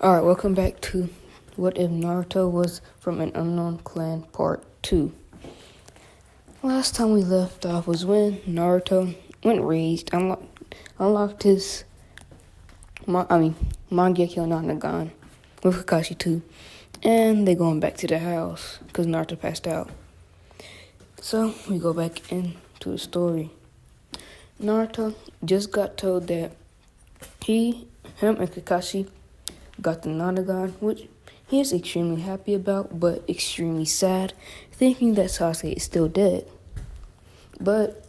Alright, welcome back to What If Naruto Was from an Unknown Clan Part 2. Last time we left off was when Naruto went raged, unlocked his Mangekyo Nanagon with Kakashi too, and they going back to the house because Naruto passed out. So we go back into the story. Naruto just got told that him and Kakashi got the Nanagon, which he is extremely happy about, but extremely sad, thinking that Sasuke is still dead. But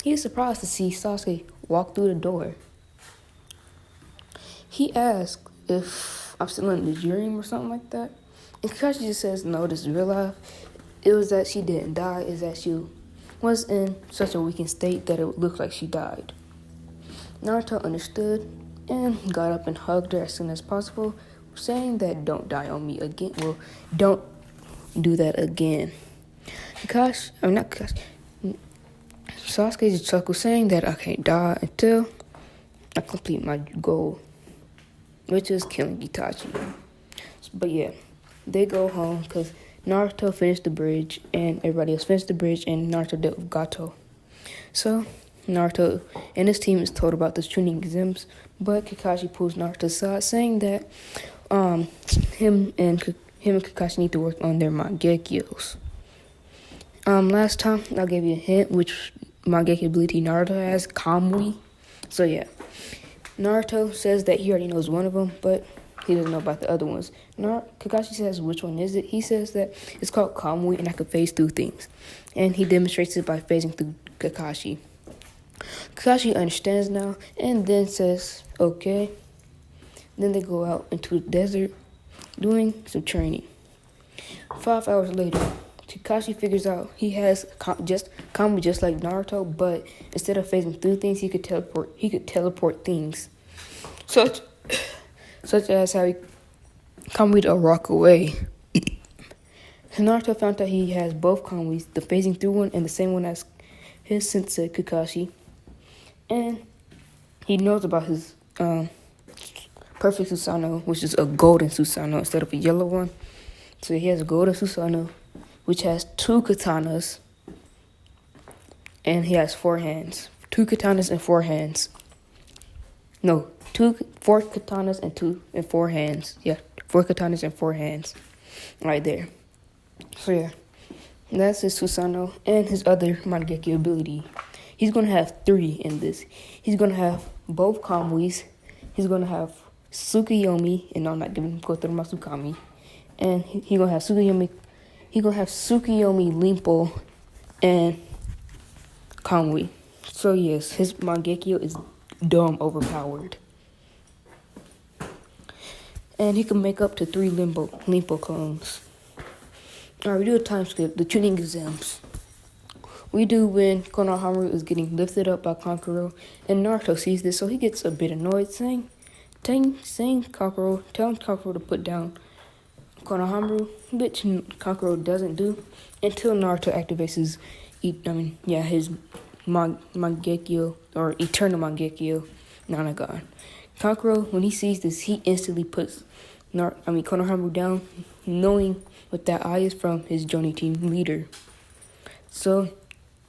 he is surprised to see Sasuke walk through the door. He asks if I'm still in the dream or something like that, and Kakashi just says, no, this is real life. It was that she didn't die, is that she was in such a weakened state that it looked like she died. Naruto understood and got up and hugged her as soon as possible, saying that don't die on me again. Well, don't do that again. Sasuke just chuckled, saying that I can't die until I complete my goal, which is killing Itachi. But yeah, they go home because Naruto finished the bridge and everybody else finished the bridge, and Naruto did with Gato. So Naruto and his team is told about the Chunin exams, but Kakashi pulls Naruto aside, saying that him and Kakashi need to work on their Mangekyos. Last time I gave you a hint which Mangekyo ability Naruto has, Kamui. So yeah, Naruto says that he already knows one of them, but he doesn't know about the other ones. Kakashi says, which one is it? He says that it's called Kamui and I can phase through things, and he demonstrates it by phasing through Kakashi. Kakashi understands now and then says, okay. Then they go out into the desert doing some training. 5 hours later, Kakashi figures out he has Kamui just like Naruto, but instead of phasing through things, he could teleport things. Such as how he Kamui'd a rock away. Naruto found out he has both Kamui's, the phasing through one and the same one as his sensei Kakashi. And he knows about his perfect Susanoo, which is a golden Susanoo instead of a yellow one. So he has a golden Susanoo, which has 2 katanas, and he has 4 hands. 2 katanas and 4 hands. No, 4 katanas and 4 hands. Yeah, 4 katanas and 4 hands, right there. So yeah, that's his Susanoo and his other Mangekyo ability. He's gonna have 3 in this. He's gonna have both Kamui's. He's gonna have Tsukuyomi, and I'm not gonna go through my Tsukami. And he's gonna have Tsukuyomi. He's gonna have Tsukuyomi, Limpo, and Kamui. So yes, his Mangekyo is dumb overpowered. And he can make up to 3 Limpo clones. Alright, we do a time skip, the Chunin exams. We do when Konohamaru is getting lifted up by Kankuro, and Naruto sees this, so he gets a bit annoyed, telling Kankuro to put down Konohamaru, which Kankuro doesn't do until Naruto activates his Mangekyo, or Eternal Mangekyo Nanagon. Kankuro, when he sees this, he instantly puts Konohamaru down, knowing what that eye is from his Jonin team leader. So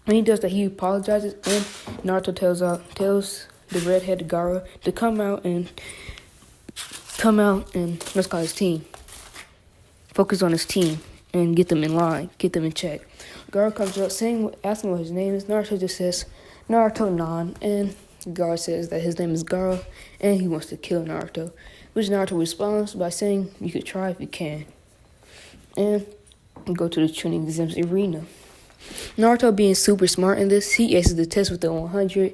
when he does that, he apologizes, and Naruto tells the redheaded Gaara to come out and let's call his team. Focus on his team and get them in line, get them in check. Gaara comes out asking what his name is. Naruto just says Naruto Nan, and Gaara says that his name is Gaara and he wants to kill Naruto, which Naruto responds by saying you could try if you can. And go to the Chunin exams arena. Naruto being super smart in this, he aces the test with the 100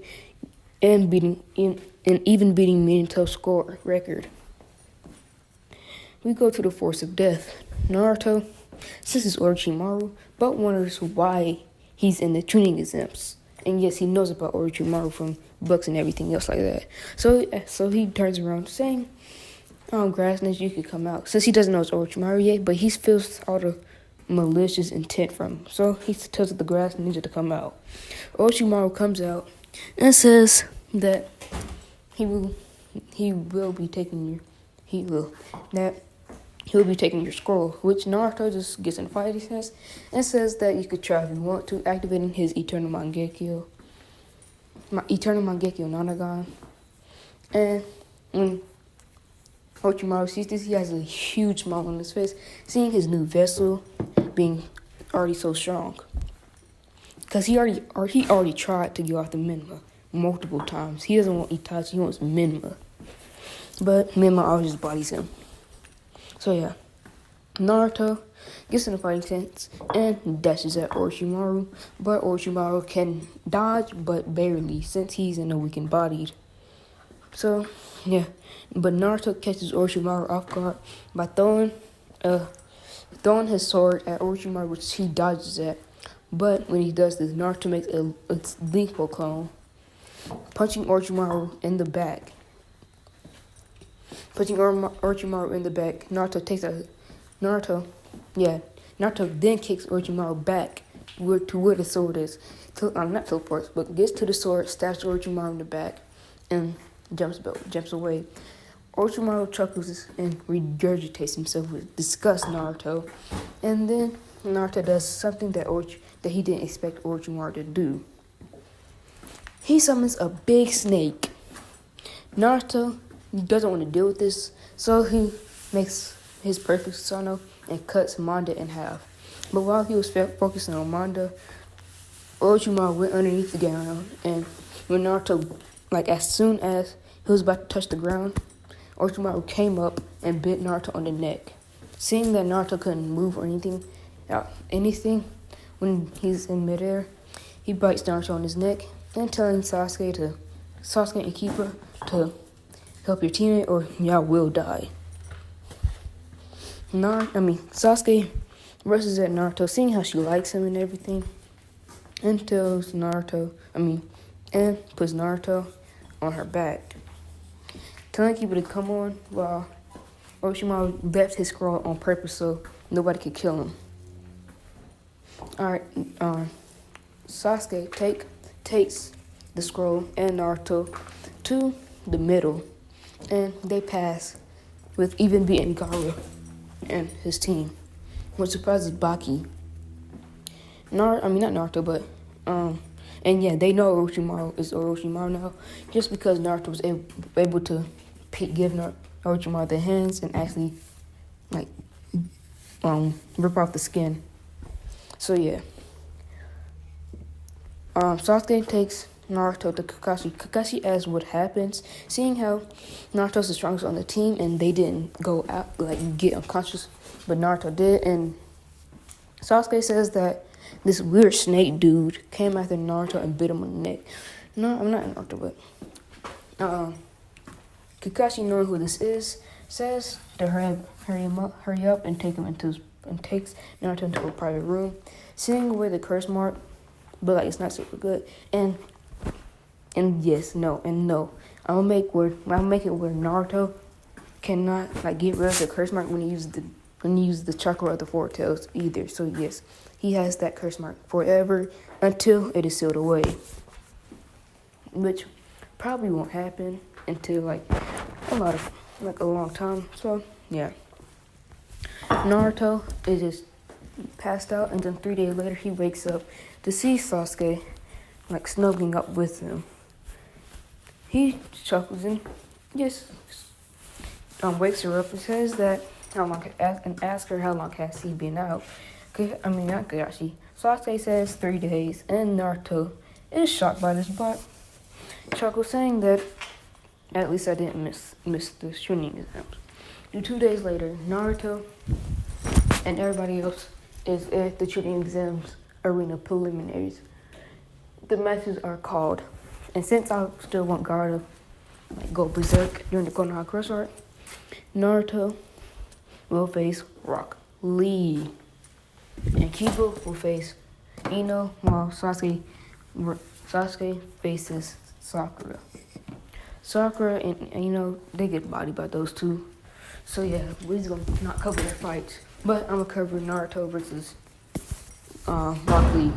and even beating Minato's score record. We go to the Force of Death. Naruto senses Orochimaru, but wonders why he's in the Chunin exams. And yes, he knows about Orochimaru from books and everything else like that. So he turns around saying, Grassness, you could come out. Since he doesn't know it's Orochimaru yet, but he feels all the malicious intent from him. So he tells the grass ninja to come out. Orochimaru comes out and says that he will be taking he'll be taking your scroll, which Naruto just gets in a fight, he says, and says that you could try if you want to, activating his Eternal Mangekyo Nanagon. And when Orochimaru sees this, he has a huge smile on his face, seeing his new vessel being already so strong. Because he already tried to get off the Minma multiple times. He doesn't want Itachi, he wants Minma. But Minma always just bodies him. So yeah, Naruto gets in a fighting stance and dashes at Orochimaru, but Orochimaru can dodge, but barely, since he's in a weakened body. So yeah, but Naruto catches Orochimaru off guard by throwing his sword at Orochimaru, which he dodges at. But when he does this, Naruto makes a lethal clone, punching Orochimaru in the back. Orochimaru in the back. Naruto then kicks Orochimaru back to where the sword is. Not teleports, but gets to the sword, stabs Orochimaru in the back, and jumps away. Orochimaru chuckles and regurgitates himself with disgust, Naruto. And then Naruto does something that he didn't expect Orochimaru to do. He summons a big snake. Naruto doesn't want to deal with this, so he makes his perfect Susanoo and cuts Manda in half. But while he was focusing on Manda, Orochimaru went underneath the ground, and when Naruto, as soon as he was about to touch the ground, Orochimaru came up and bit Naruto on the neck. Seeing that Naruto couldn't move or anything when he's in midair, he bites Naruto on his neck and telling Sasuke and Kiba to help your teammate or y'all will die. Sasuke rushes at Naruto, seeing how she likes him and everything, and puts Naruto on her back, telling Kiba to come on while Orochimaru left his scroll on purpose so nobody could kill him. Alright, Sasuke takes the scroll and Naruto to the middle, and they pass with even beating Gaara and his team, which surprises Baki. Not Naruto, but and yeah, they know Orochimaru is Orochimaru now, just because Naruto was able to give Orochimaru the hands and actually rip off the skin. So yeah, Sasuke takes Naruto to Kakashi. Kakashi asks what happens, seeing how Naruto's the strongest on the team and they didn't go out, get unconscious, but Naruto did. And Sasuke says that this weird snake dude came after Naruto and bit him on the neck. No, I'm not Naruto, but Kakashi, knowing who this is, says to hurry up and takes Naruto into a private room, seeing away the curse mark, but it's not super good. And yes, no, and no. I'll make it where Naruto cannot get rid of the curse mark when he uses the chakra of the four tails either. So yes, he has that curse mark forever until it is sealed away, which probably won't happen until a long time. So yeah, Naruto is just passed out, and then 3 days later he wakes up to see Sasuke snuggling up with him. He chuckles and just wakes her up and says that asks her how long has he been out. Not Kakashi. Sasuke says 3 days, and Naruto is shocked by this, but chuckles, saying that at least I didn't miss the Chunin exams. 2 days later, Naruto and everybody else is at the Chunin exams arena preliminaries. The matches are called, and since I still want Gaara to go berserk during the Konoha Cross Art, Naruto will face Rock Lee, and Kiba will face Ino, while Sasuke faces Sakura. Sakura and Ino, they get bodied by those two. So yeah, we're just gonna not cover their fights, but I'm gonna cover Naruto versus Rock Lee.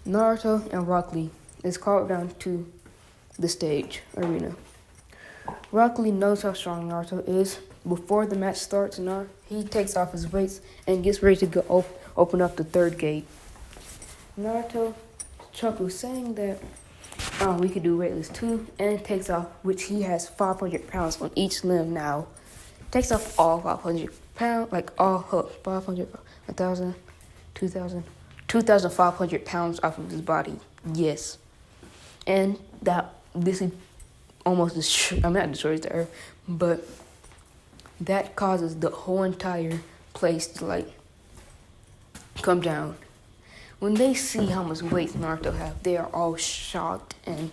Naruto and Rock Lee is called down to the stage arena, Rock Lee knows how strong Naruto is. Before the match starts, he takes off his weights and gets ready to go open up the third gate. Naruto chuckles, saying that we could do weightless too, and takes off, which he has 500 pounds on each limb now. Takes off all 500 pounds, like all 500, 1,000, 2,000, 2,500 pounds off of his body. Yes. And this almost not destroys the earth, but that causes the whole entire place to like come down. When they see how much weight Naruto have, they are all shocked and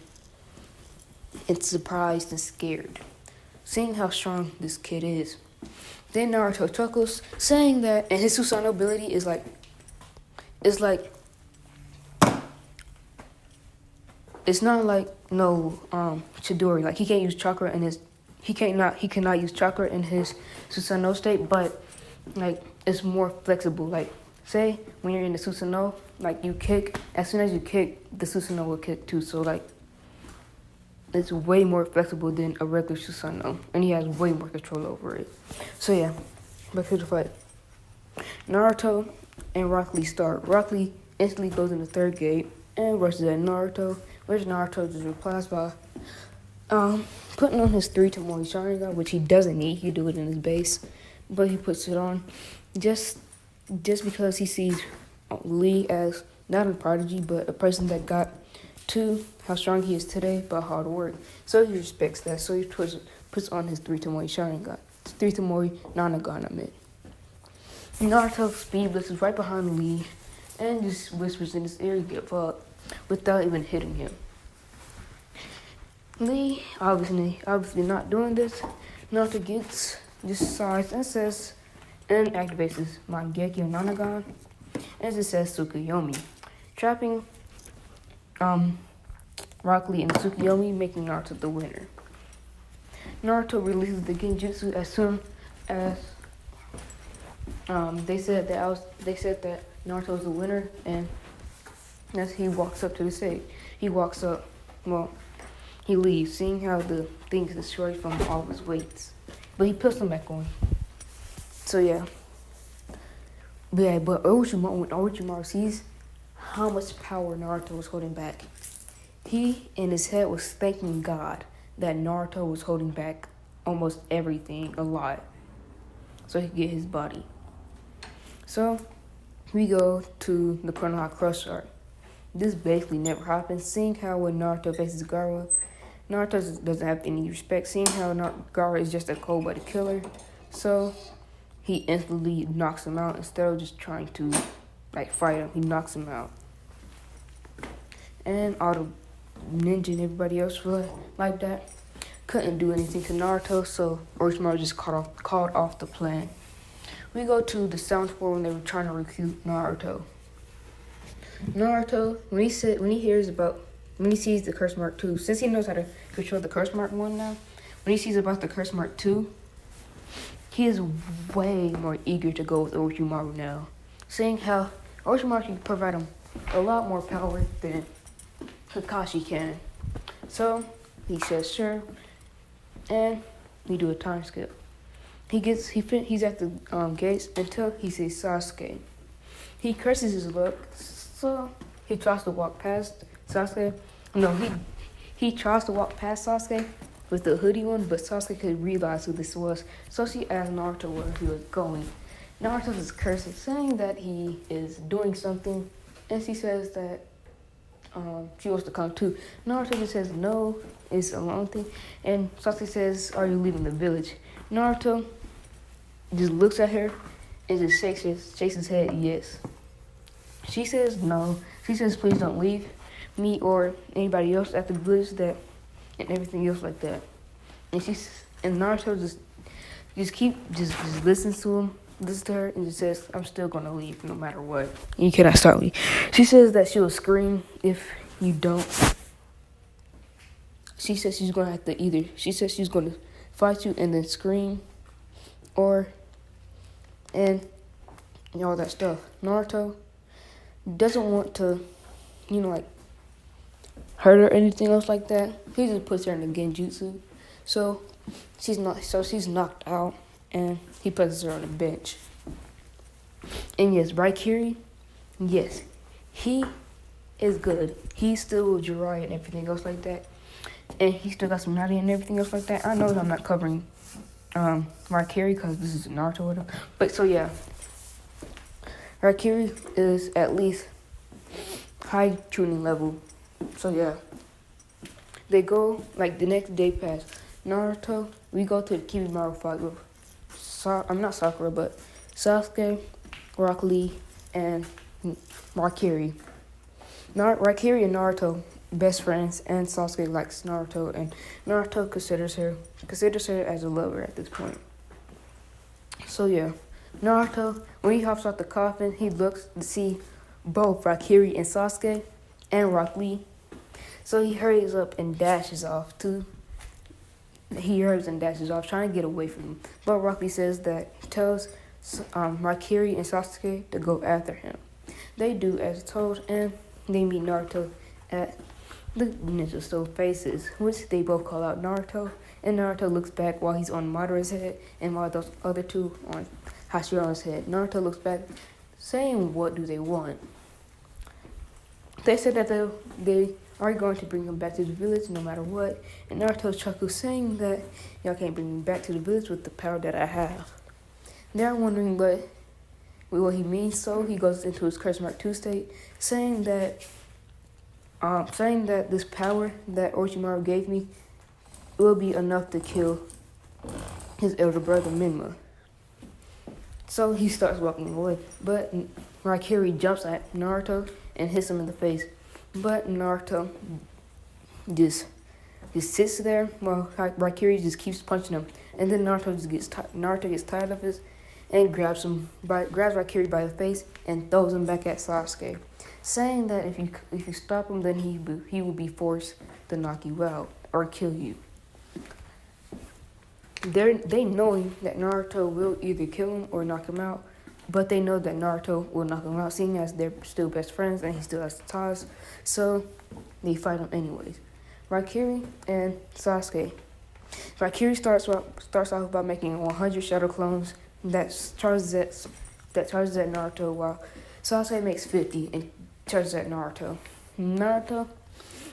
surprised and scared, seeing how strong this kid is. Then Naruto chuckles, saying that, and his Susanoo ability is like it's not like no Chidori. Like he can't use chakra in his he cannot use chakra in his Susanoo state, but like it's more flexible. Like say when you're in the Susanoo, like you kick, as soon as you kick, the Susanoo will kick too. So like it's way more flexible than a regular Susanoo, and he has way more control over it. So yeah, back to the fight. Naruto and Rock Lee start. Rock Lee instantly goes in the third gate and rushes at Naruto, which Naruto just replies by putting on his 3 Tomoe Sharingan, which he doesn't need. He do it in his base, but he puts it on just because he sees Lee as not a prodigy, but a person that got to how strong he is today by hard work. So he respects that. So he puts on his 3 Tomoe Sharingan, 3 Tomoe Nanagan, I meant. Naruto speed blitzes right behind Lee and just whispers in his ear to give up without even hitting him. Lee, obviously not doing this, Naruto gets just sighs and says, and activates his Mangekyo Nanagan, and it says Tsukuyomi, trapping Rock Lee in Tsukuyomi, making Naruto the winner. Naruto releases the Genjutsu as soon as they said that Naruto was the winner, and as he walks up to the stage, he leaves, seeing how the thing is destroyed from all of his weights, but he puts them back on. So yeah, but when Orochimaru sees how much power Naruto was holding back, he in his head was thanking God that Naruto was holding back almost everything a lot, so he could get his body. So we go to the Konoha Crush arc. This basically never happens, seeing how when Naruto faces Gaara, Naruto doesn't have any respect, seeing how Gaara is just a cold-blooded killer. So he instantly knocks him out instead of just trying to fight him. He knocks him out. And all the ninja and everybody else like that couldn't do anything to Naruto, so Orochimaru just called off the plan. We go to the Sound Floor when they were trying to recruit Naruto. Naruto, when he sees the Curse Mark 2, since he knows how to control the Curse Mark 1 now, when he sees about the Curse Mark 2, he is way more eager to go with Orochimaru now, seeing how Orochimaru can provide him a lot more power than Kakashi can. So he says sure, and we do a time skip. He's at the gates until he sees Sasuke. He curses his luck, so he tries to walk past Sasuke. No, he tries to walk past Sasuke with the hoodie on, but Sasuke could realize who this was, so she asked Naruto where he was going. Naruto is cursing, saying that he is doing something, and she says that she wants to come too. Naruto just says no, it's a long thing, and Sasuke says, "Are you leaving the village?" Naruto just looks at her and just shakes his head, yes. She says no. She says, "Please don't leave me or anybody else at the village," and everything else like that. And Naruto just listens to her and just says, "I'm still gonna leave no matter what. You cannot stop me." She says that she will scream if you don't. She says she's gonna fight you and then scream, and all that stuff. Naruto doesn't want to, hurt her or anything else like that. He just puts her in the genjutsu. So she's knocked out, and he places her on the bench. And yes, Raikiri, yes, he is good. He's still Jiraiya and everything else like that. And he still got some Nadia and everything else like that. I know I'm not covering Raikiri because this is Naruto or whatever. But so yeah, Raikiri is at least high Chunin level. So yeah, they go, like the next day pass. Naruto, we go to the Kibimaru fight with, I'm not Sakura, but Sasuke, Rock Lee, and Raikiri. Raikiri and Naruto best friends, and Sasuke likes Naruto, and Naruto considers her as a lover at this point. So yeah, Naruto, when he hops out the coffin, he looks to see both Raikiri and Sasuke and Rock Lee. So he hurries up and dashes off too. He hurries and dashes off, trying to get away from him. But Rock Lee tells Raikiri and Sasuke to go after him. They do as told, and they meet Naruto at the Ninja Stone Faces, which they both call out Naruto. And Naruto looks back while he's on Madara's head, and while those other two on Hashira's head. Naruto looks back, saying, "What do they want?" They said that they are going to bring him back to the village no matter what. And Naruto chuckles, saying that y'all can't bring me back to the village with the power that I have. They're wondering what he means, so he goes into his Curse Mark 2 state, saying that this power that Orochimaru gave me will be enough to kill his elder brother Minma. So he starts walking away, but Raikiri jumps at Naruto and hits him in the face. But Naruto just sits there while Raikiri just keeps punching him. And then Naruto gets tired of this and grabs Raikiri by the face and throws him back at Sasuke, saying that if you stop him, then he will be forced to knock you out or kill you. They knowing that Naruto will either kill him or knock him out, but they know that Naruto will knock him out, seeing as they're still best friends and he still has the ties, so they fight him anyways. Raikiri and Sasuke. Raikiri starts off by making 100 shadow clones that charges at Naruto, while Sasuke makes 50 and charges at Naruto. Naruto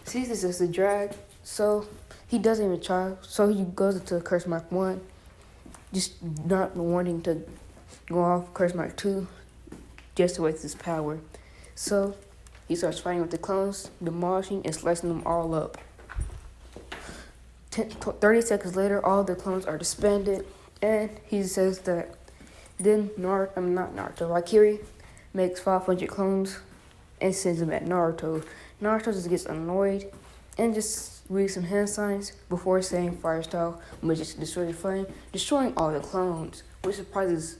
sees this as a drag, so he doesn't even try. So he goes into Curse Mark 1, just not wanting to go off Curse Mark 2 just to waste his power. So he starts fighting with the clones, demolishing and slicing them all up. 30 seconds later, all the clones are disbanded, and he says that then Raikiri makes 500 clones and sends them at Naruto. Naruto just gets annoyed and just reads some hand signs before saying fire style, which is destroy the flame, destroying all the clones, which surprises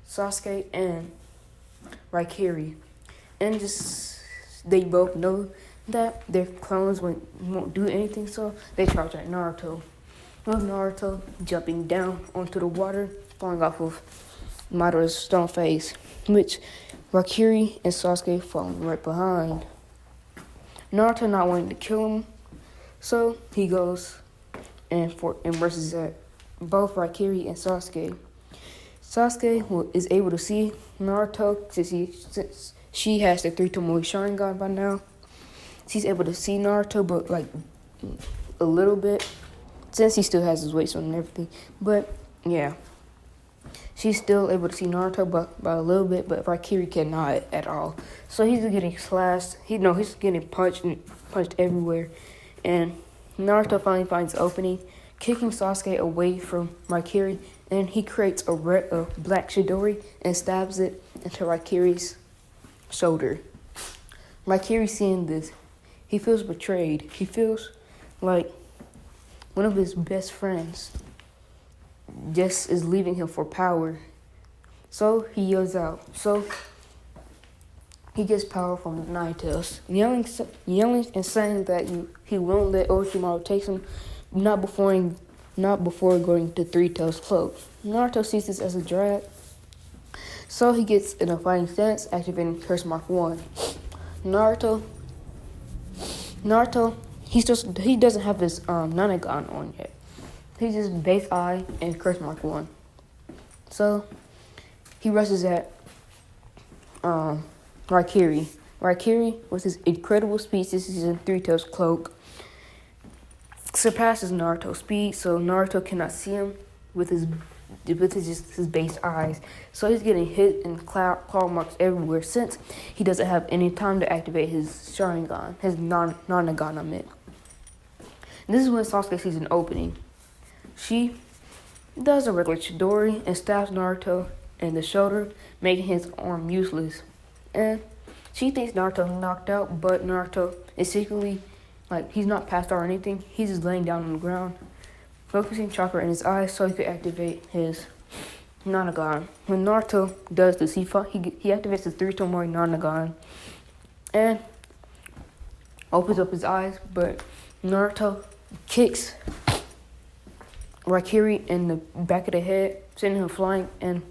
Sasuke and Raikiri. And just they both know that their clones won't do anything, so they charge at Naruto. With Naruto jumping down onto the water, falling off of Madara's stone face, which Raikiri and Sasuke falling right behind. Naruto not wanting to kill him, so he goes and versus at both Raikiri and Sasuke. Sasuke is able to see Naruto since she has the 3 Tomoe Sharingan by now. She's able to see Naruto, but like a little bit, since he still has his weights on and everything. But yeah, she's still able to see Naruto by a little bit, but Raikiri cannot at all. So he's getting slashed. He's getting punched everywhere. And Naruto finally finds an opening, kicking Sasuke away from Raikiri, and he creates a black Chidori and stabs it into Raikiri's shoulder. Raikiri seeing this, he feels betrayed. He feels like one of his best friends just is leaving him for power. So he yells out. So he gets power from the Nine Tails, yelling and saying that he won't let Orochimaru take him, not before going to Three Tails Cloak. Naruto sees this as a drag, so he gets in a fighting stance, activating Curse Mark 1. Naruto he doesn't have his Nanagon on yet. He's just base eye and curse mark 1. So he rushes at Raikiri. Raikiri, with his incredible speed, this is in Three Tails cloak, surpasses Naruto's speed, so Naruto cannot see him with his base eyes. So he's getting hit and claw marks everywhere since he doesn't have any time to activate his Sharingan, his Nanagon, I meant. This is when Sasuke sees an opening. She does a regular Chidori and stabs Naruto in the shoulder, making his arm useless. And she thinks Naruto knocked out, but Naruto is secretly, he's not passed out or anything. He's just laying down on the ground, focusing chakra in his eyes so he could activate his Nanagon. When Naruto does this, he activates his 3 Tomori Nanagon and opens up his eyes, but Naruto kicks Raikiri in the back of the head, sending him flying, and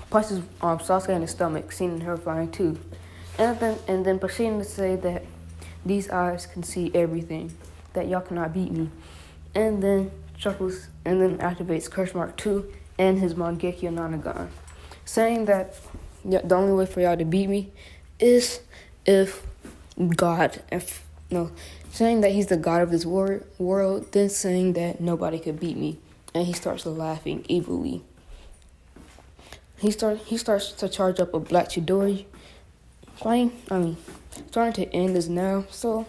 punches Sasuke in the stomach, sending her flying too. And then proceeding to say that these eyes can see everything, that y'all cannot beat me. And then chuckles and then activates Curse Mark 2 and his Mangekyo Nanagon, saying that the only way for y'all to beat me is saying that he's the god of this world, then saying that nobody could beat me. And he starts laughing evilly. He starts to charge up a black Chidori. Starting to end this now, so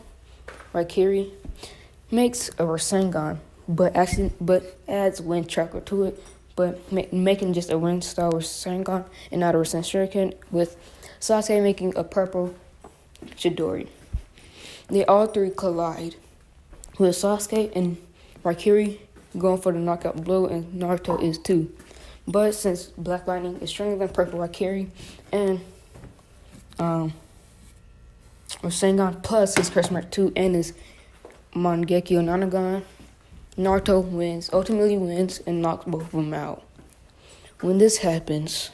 Raikiri makes a Rasengan, but adds wind chakra to it, but making just a wind style Rasengan and not a Rasen Shuriken, with Sasuke making a purple Chidori. They all three collide, with Sasuke and Raikiri going for the knockout blow, and Naruto is too. But since Black Lightning is stronger than Purple Raikiri, and Rasengan plus his Curse Mark 2 and his Mangekyo Nanagon, Naruto ultimately wins, and knocks both of them out. When this happens,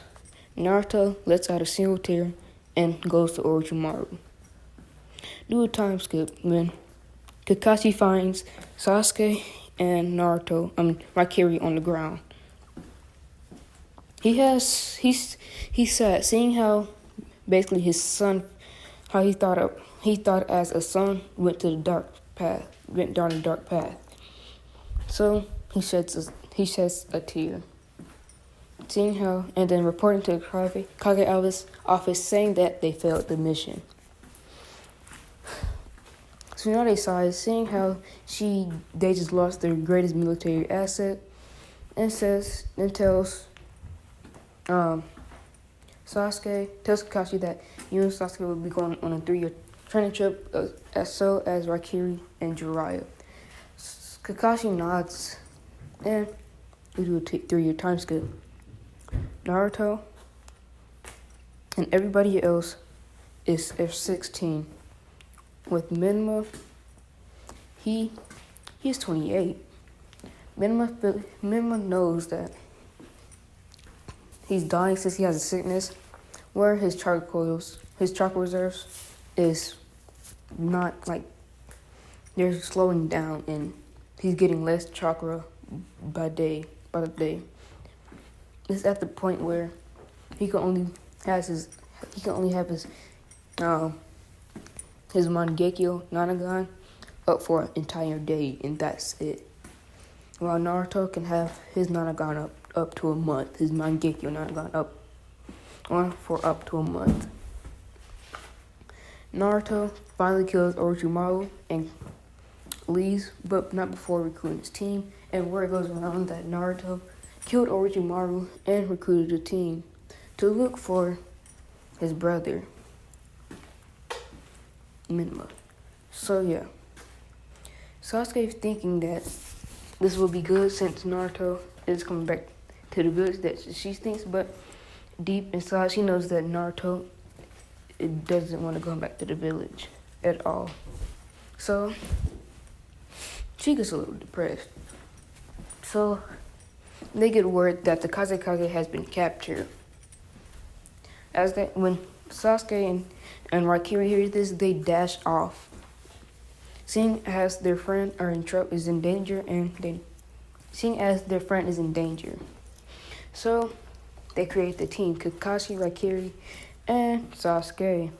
Naruto lets out a single tear and goes to Orochimaru. Do a time skip when Kakashi finds Sasuke and Raikiri on the ground. He's sad, seeing how basically his son, how he thought as a son went down a dark path. So he sheds a tear, seeing how, and then reporting to Kage's office saying that they failed the mission. Tsunade sighs, seeing how they just lost their greatest military asset, and tells Kakashi that you and Sasuke will be going on a 3-year training trip, as Raikiri and Jiraiya. Kakashi nods, and we do a 3-year time skip. Naruto and everybody else is F-16. With Minma, he's 28. Minma knows that he's dying since he has a sickness where his chakra reserves is not they're slowing down, and he's getting less chakra by the day. It's at the point where he can only have his Mangekyo Nanagon up for an entire day, and that's it. While Naruto can have his Nanagon up to a month, his Mangekyo Nanagon up to a month. Naruto finally kills Orochimaru and leaves, but not before recruiting his team, and word goes around that Naruto killed Orochimaru and recruited a team to look for his brother, Minma. So yeah, Sasuke thinking that this will be good since Naruto is coming back to the village that she thinks, but deep inside she knows that Naruto doesn't want to go back to the village at all. So she gets a little depressed. So they get word that the Kazekage has been captured. When Sasuke and Raikiri hear this, they dash off. seeing as their friend is in danger, so they create the team: Kakashi, Raikiri, and Sasuke.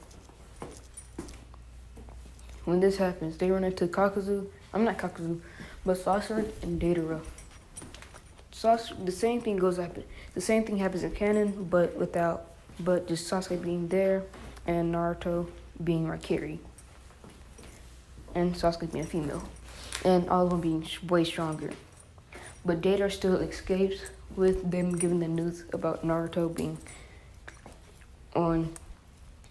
When this happens, they run into but Sasori and Deidara. The same thing happens in canon, but just Sasuke being there and Naruto being Raikiri. And Sasuke being a female. And all of them being way stronger. But Deidara still escapes with them giving the news about Naruto being on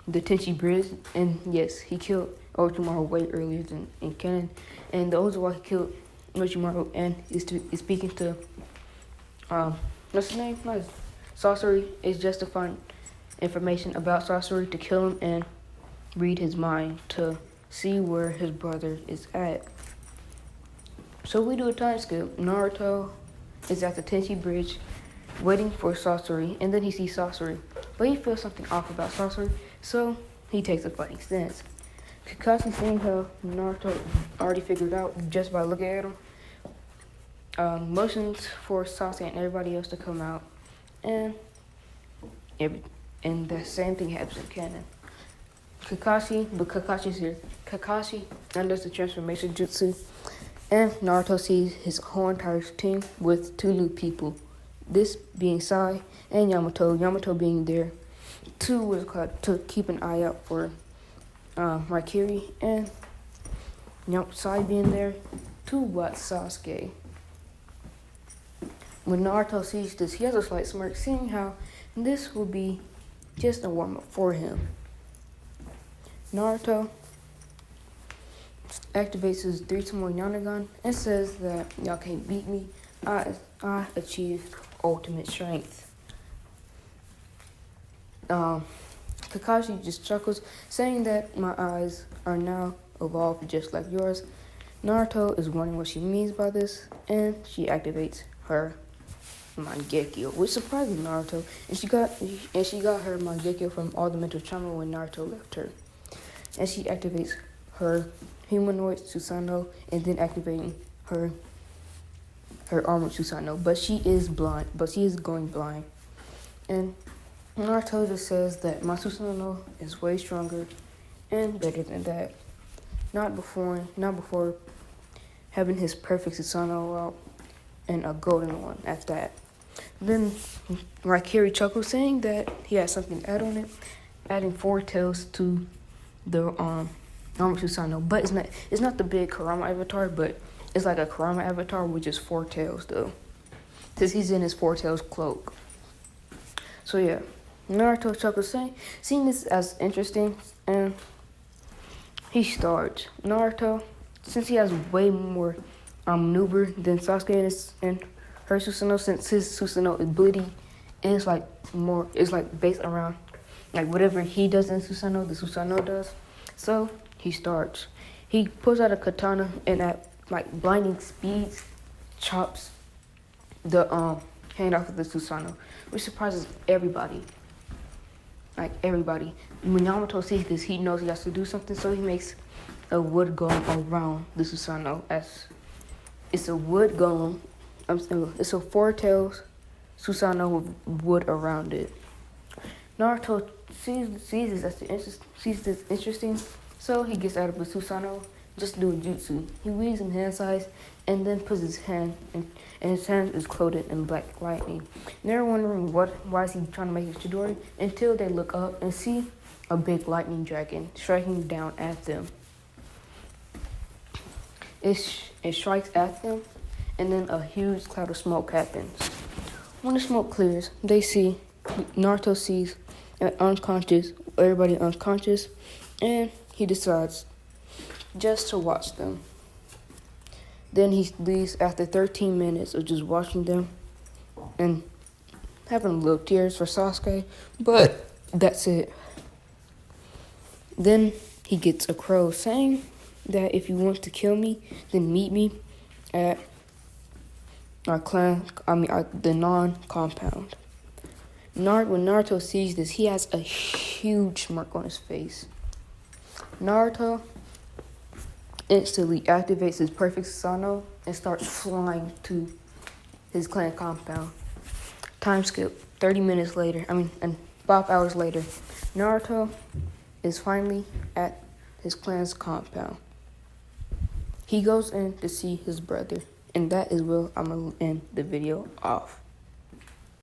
the Tenchi Bridge. And yes, he killed Orochimaru way earlier than in canon. And the reason why he killed Orochimaru and is speaking to what's his name? Sasori is just to find information about Sasori to kill him and read his mind to see where his brother is at. So we do a time skip. Naruto is at the Tenchi Bridge waiting for Sasori, and then he sees Sasori. But he feels something off about Sasori, so he takes a fighting stance. Kakashi, seeing how Naruto already figured out just by looking at him, motions for Sasuke and everybody else to come out, and the same thing happens in canon. Kakashi's here. Kakashi undoes the transformation jutsu, and Naruto sees his whole entire team with 2 new people. This being Sai and Yamato. Yamato being there to keep an eye out for Raikiri, and Sai being there to watch Sasuke. When Naruto sees this, he has a slight smirk, seeing how this will be just a warm-up for him. Naruto activates his 3-to-1 Yanagan and says that y'all can't beat me. I achieved ultimate strength. Kakashi just chuckles, saying that my eyes are now evolved just like yours. Naruto is wondering what she means by this, and she activates her Mangekyo, which surprises Naruto, and she got her Mangekyo from all the mental trauma when Naruto left her. And she activates her humanoid Susanoo, and then activating her armored Susanoo. But she is going blind. And Naruto just says that my Susanoo is way stronger and better than that. Not before having his perfect Susanoo out and a golden one at that. Then Raikiri chuckles, saying that he has something to add on it, adding 4 tails to the armored Susanoo. But it's not the big Kurama avatar, but it's like a Kurama avatar with just 4 tails though, since he's in his 4 tails cloak. So yeah, Naruto chuckles, seeing this as interesting, and he starts. Naruto, since he has way more maneuver than Sasuke and her Susanoo, since his Susanoo ability is based around like whatever he does in Susanoo, the Susanoo does. So he starts. He pulls out a katana and at like blinding speeds chops the hand off of the Susanoo, which surprises everybody. Like everybody. When Yamato sees this, he knows he has to do something, so he makes a wood golem around the Susanoo. As it's a wood golem. It's a 4 tails Susanoo with wood around it. Naruto sees this interesting, so he gets out of the Susanoo, just doing jutsu. He weaves in hand size and then puts his hand and his hand is clothed in black lightning. And they're wondering why is he trying to make a Chidori, until they look up and see a big lightning dragon striking down at them. It strikes at them, and then a huge cloud of smoke happens. When the smoke clears, Naruto sees everybody unconscious, and he decides just to watch them. Then he leaves after 13 minutes of just watching them and having little tears for Sasuke, but that's it. Then he gets a crow saying that if you want to kill me, then meet me at the non-compound. When Naruto sees this, he has a huge mark on his face. Naruto instantly activates his perfect Sano and starts flying to his clan compound. Time skip, 30 minutes later, and 5 hours later, Naruto is finally at his clan's compound. He goes in to see his brother, and that is where I'm going to end the video off.